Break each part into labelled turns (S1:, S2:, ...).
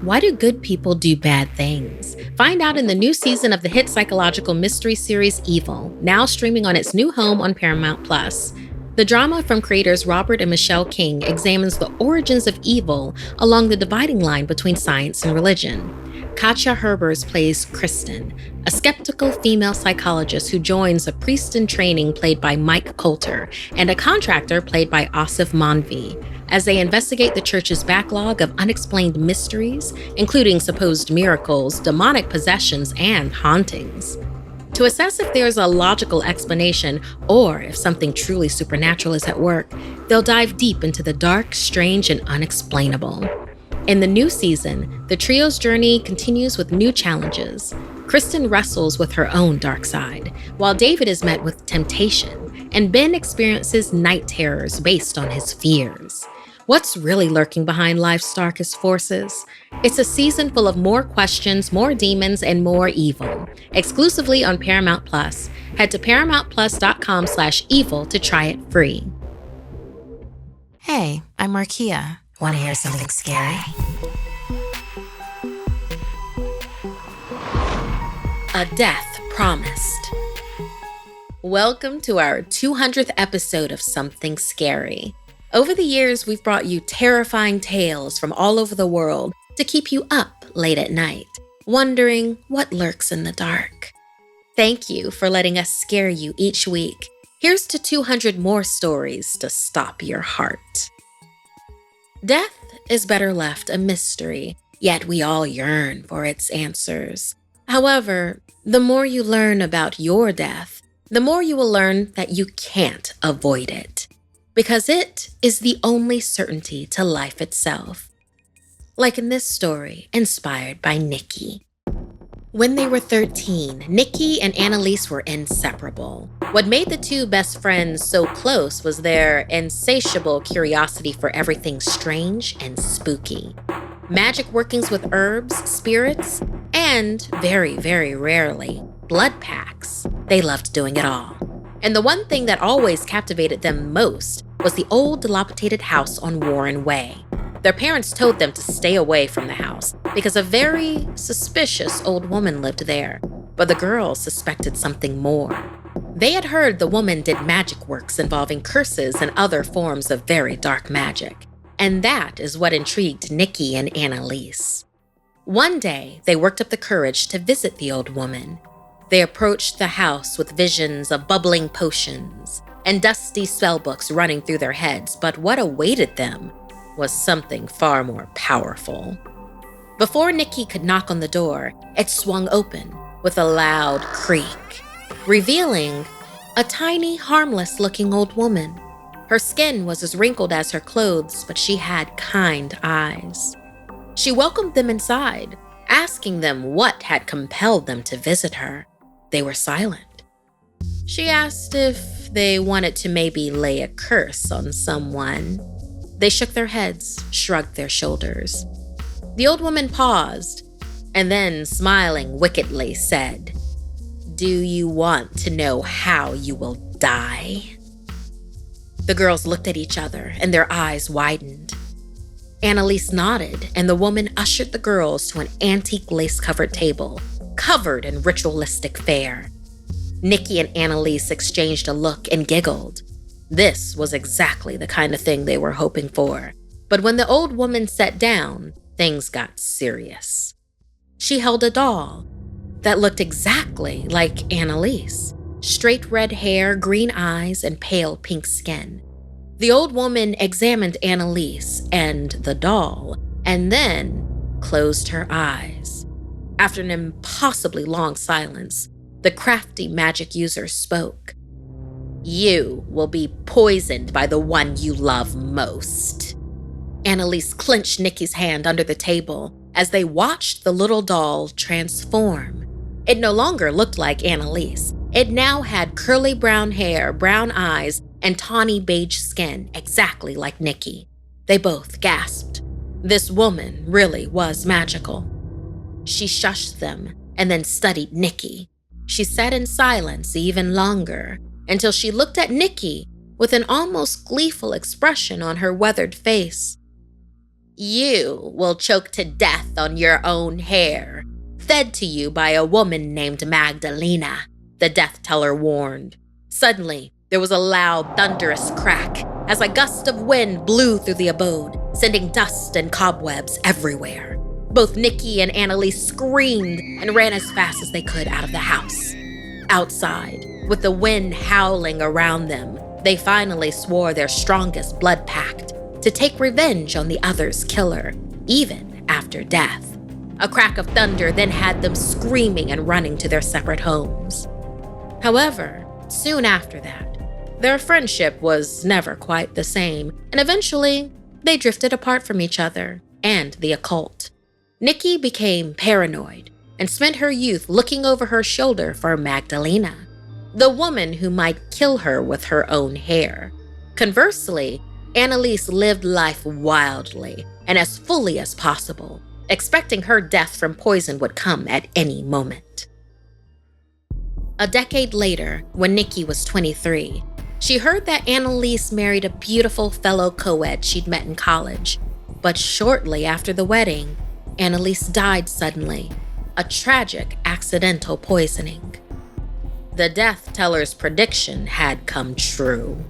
S1: Why do good people do bad things? Find out in the new season of the hit psychological mystery series Evil, now streaming on its new home on Paramount+. The drama from creators Robert and Michelle King examines the origins of evil along the dividing line between science and religion. Katja Herbers plays Kristen, a skeptical female psychologist who joins a priest in training played by Mike Coulter and a contractor played by Asif Manvi, as they investigate the church's backlog of unexplained mysteries, including supposed miracles, demonic possessions, and hauntings. To assess if there's a logical explanation or if something truly supernatural is at work, they'll dive deep into the dark, strange, and unexplainable. In the new season, the trio's journey continues with new challenges. Kristen wrestles with her own dark side, while David is met with temptation, and Ben experiences night terrors based on his fears. What's really lurking behind life's darkest forces? It's a season full of more questions, more demons, and more evil. Exclusively on Paramount+. Head to ParamountPlus.com/evil to try it free.
S2: Hey, I'm Markeia. Want to hear something scary?
S1: A death promised. Welcome to our 200th episode of Something Scary. Over the years, we've brought you terrifying tales from all over the world to keep you up late at night, wondering what lurks in the dark. Thank you for letting us scare you each week. Here's to 200 more stories to stop your heart. Death is better left a mystery, yet we all yearn for its answers. However, the more you learn about your death, the more you will learn that you can't avoid it. Because it is the only certainty to life itself. Like in this story, inspired by Nickie. When they were 13, Nickie and Annalise were inseparable. What made the two best friends so close was their insatiable curiosity for everything strange and spooky. Magic workings with herbs, spirits, and, very, very rarely, blood pacts. They loved doing it all. And the one thing that always captivated them most was the old dilapidated house on Warren Way. Their parents told them to stay away from the house because a very suspicious old woman lived there, but the girls suspected something more. They had heard the woman did magic works involving curses and other forms of very dark magic, and that is what intrigued Nickie and Annalise. One day, they worked up the courage to visit the old woman. They approached the house with visions of bubbling potions and dusty spellbooks running through their heads, but what awaited them was something far more powerful. Before Nickie could knock on the door, it swung open with a loud creak, revealing a tiny, harmless-looking old woman. Her skin was as wrinkled as her clothes, but she had kind eyes. She welcomed them inside, asking them what had compelled them to visit her. They were silent. She asked if they wanted to maybe lay a curse on someone. They shook their heads, shrugged their shoulders. The old woman paused, and then, smiling wickedly, said, "Do you want to know how you will die?" The girls looked at each other, and their eyes widened. Annalise nodded, and the woman ushered the girls to an antique lace-covered table, covered in ritualistic fare. Nickie and Annalise exchanged a look and giggled. This was exactly the kind of thing they were hoping for. But when the old woman sat down, things got serious. She held a doll that looked exactly like Annalise. Straight red hair, green eyes, and pale pink skin. The old woman examined Annalise and the doll, and then closed her eyes. After an impossibly long silence, the crafty magic user spoke. "You will be poisoned by the one you love most." Annalise clenched Nickie's hand under the table as they watched the little doll transform. It no longer looked like Annalise. It now had curly brown hair, brown eyes, and tawny beige skin, exactly like Nickie. They both gasped. This woman really was magical. She shushed them and then studied Nickie. She sat in silence even longer until she looked at Nickie with an almost gleeful expression on her weathered face. You will choke to death on your own hair, fed to you by a woman named Magdalena, the death teller warned. Suddenly, there was a loud, thunderous crack as a gust of wind blew through the abode, sending dust and cobwebs everywhere. Both Nickie and Annalise screamed and ran as fast as they could out of the house. Outside, with the wind howling around them, they finally swore their strongest blood pact to take revenge on the other's killer, even after death. A crack of thunder then had them screaming and running to their separate homes. However, soon after that, their friendship was never quite the same, and eventually, they drifted apart from each other and the occult. Nickie became paranoid and spent her youth looking over her shoulder for Magdalena, the woman who might kill her with her own hair. Conversely, Annalise lived life wildly and as fully as possible, expecting her death from poison would come at any moment. A decade later, when Nickie was 23, she heard that Annalise married a beautiful fellow co-ed she'd met in college. But shortly after the wedding, Annalise died suddenly, a tragic accidental poisoning. The death teller's prediction had come true.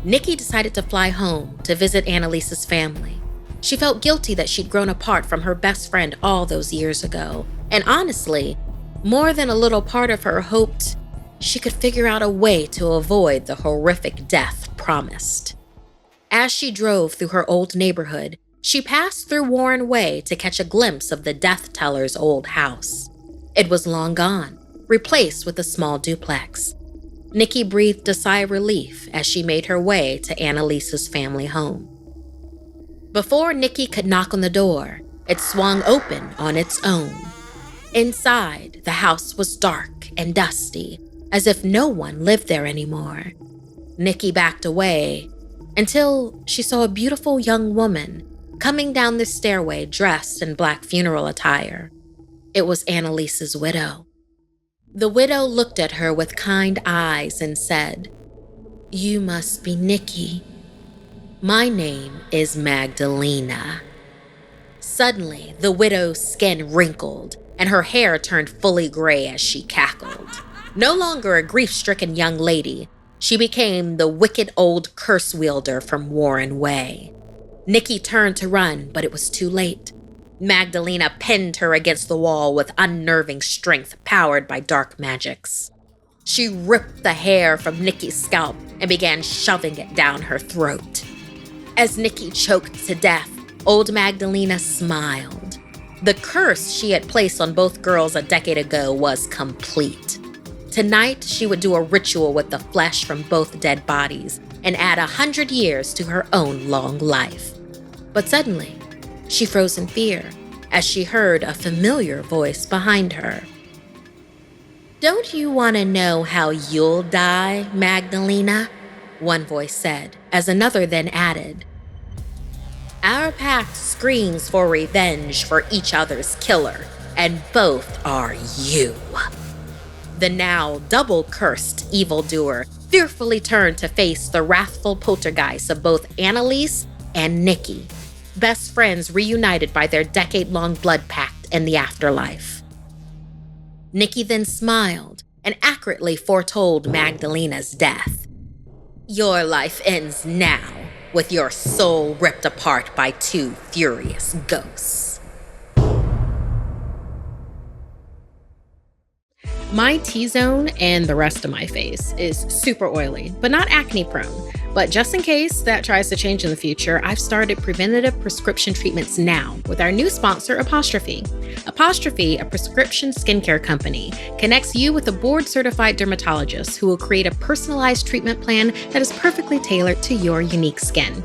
S1: Nickie decided to fly home to visit Annalise's family. She felt guilty that she'd grown apart from her best friend all those years ago, and honestly, more than a little part of her hoped she could figure out a way to avoid the horrific death promised. As she drove through her old neighborhood, she passed through Warren Way to catch a glimpse of the death teller's old house. It was long gone, replaced with a small duplex. Nickie breathed a sigh of relief as she made her way to Annalise's family home. Before Nickie could knock on the door, it swung open on its own. Inside, the house was dark and dusty, as if no one lived there anymore. Nickie backed away until she saw a beautiful young woman coming down the stairway dressed in black funeral attire. It was Annalise's widow. The widow looked at her with kind eyes and said, "You must be Nickie. My name is Magdalena." Suddenly, the widow's skin wrinkled and her hair turned fully gray as she cackled. No longer a grief-stricken young lady, she became the wicked old curse wielder from Warren Way. Nickie turned to run, but it was too late. Magdalena pinned her against the wall with unnerving strength powered by dark magics. She ripped the hair from Nickie's scalp and began shoving it down her throat. As Nickie choked to death, old Magdalena smiled. The curse she had placed on both girls a decade ago was complete. Tonight, she would do a ritual with the flesh from both dead bodies and add 100 years to her own long life. But suddenly, she froze in fear as she heard a familiar voice behind her. "Don't you want to know how you'll die, Magdalena?" one voice said, as another then added, "Our pact screams for revenge for each other's killer, and both are you." The now double-cursed evildoer fearfully turned to face the wrathful poltergeist of both Annalise and Nickie, best friends reunited by their decade-long blood pact in the afterlife. Nickie then smiled and accurately foretold Magdalena's death. "Your life ends now, with your soul ripped apart by two furious ghosts."
S3: My T-zone and the rest of my face is super oily, but not acne prone. But just in case that tries to change in the future, I've started preventative prescription treatments now with our new sponsor, Apostrophe. Apostrophe, a prescription skincare company, connects you with a board-certified dermatologist who will create a personalized treatment plan that is perfectly tailored to your unique skin.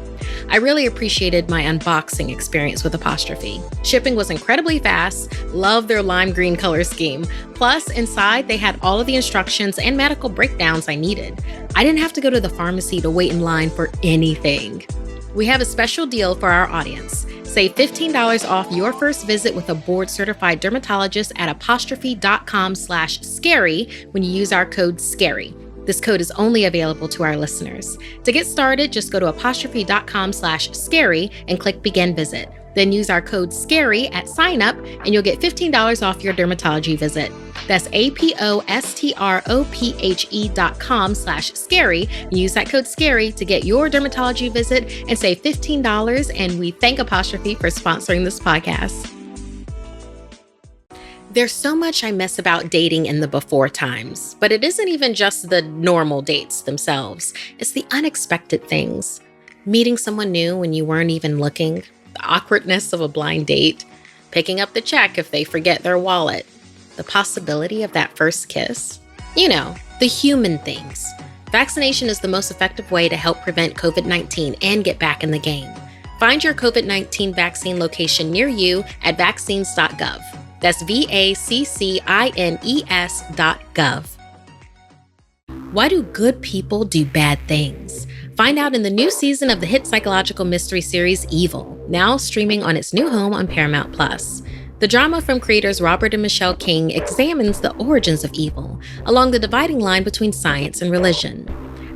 S3: I really appreciated my unboxing experience with Apostrophe. Shipping was incredibly fast, loved their lime green color scheme. Plus, inside, they had all of the instructions and medical breakdowns I needed. I didn't have to go to the pharmacy to wait in line for anything. We have a special deal for our audience. Save $15 off your first visit with a board-certified dermatologist at apostrophe.com/scary when you use our code SCARY. This code is only available to our listeners. To get started, just go to apostrophe.com/scary and click begin visit. Then use our code SCARY at sign up and you'll get $15 off your dermatology visit. That's apostrophe.com/scary and use that code SCARY to get your dermatology visit and save $15. And we thank Apostrophe for sponsoring this podcast. There's so much I miss about dating in the before times, but it isn't even just the normal dates themselves. It's the unexpected things. Meeting someone new when you weren't even looking, the awkwardness of a blind date, picking up the check if they forget their wallet, the possibility of that first kiss. You know, the human things. Vaccination is the most effective way to help prevent COVID-19 and get back in the game. Find your COVID-19 vaccine location near you at vaccines.gov. That's vaccines.gov. Why do good people do bad things? Find out in the new season of the hit psychological mystery series Evil, now streaming on its new home on Paramount+. The drama from creators Robert and Michelle King examines the origins of evil along the dividing line between science and religion.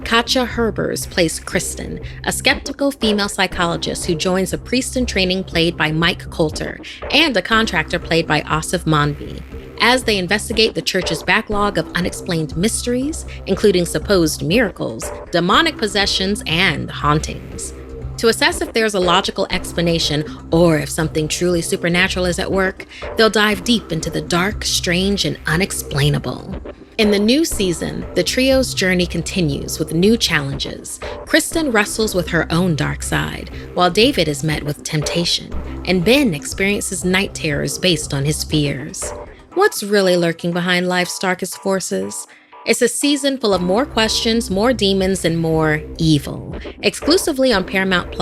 S3: Katja Herbers plays Kristen, a skeptical female psychologist who joins a priest in training played by Mike Coulter and a contractor played by Asif Manvi, as they investigate the church's backlog of unexplained mysteries, including supposed miracles, demonic possessions, and hauntings. To assess if there's a logical explanation or if something truly supernatural is at work, they'll dive deep into the dark, strange, and unexplainable. In the new season, the trio's journey continues with new challenges. Kristen wrestles with her own dark side, while David is met with temptation, and Ben experiences night terrors based on his fears. What's really lurking behind life's darkest forces? It's a season full of more questions, more demons, and more evil. Exclusively on Paramount+.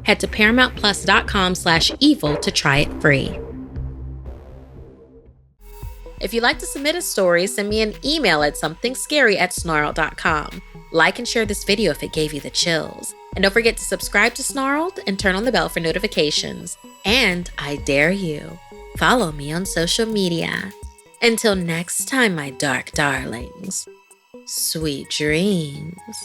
S3: Head to paramountplus.com/evil to try it free. If you'd like to submit a story, send me an email at somethingscary@snarled.com. Like and share this video if it gave you the chills. And don't forget to subscribe to Snarled and turn on the bell for notifications. And I dare you, follow me on social media. Until next time, my dark darlings, sweet dreams.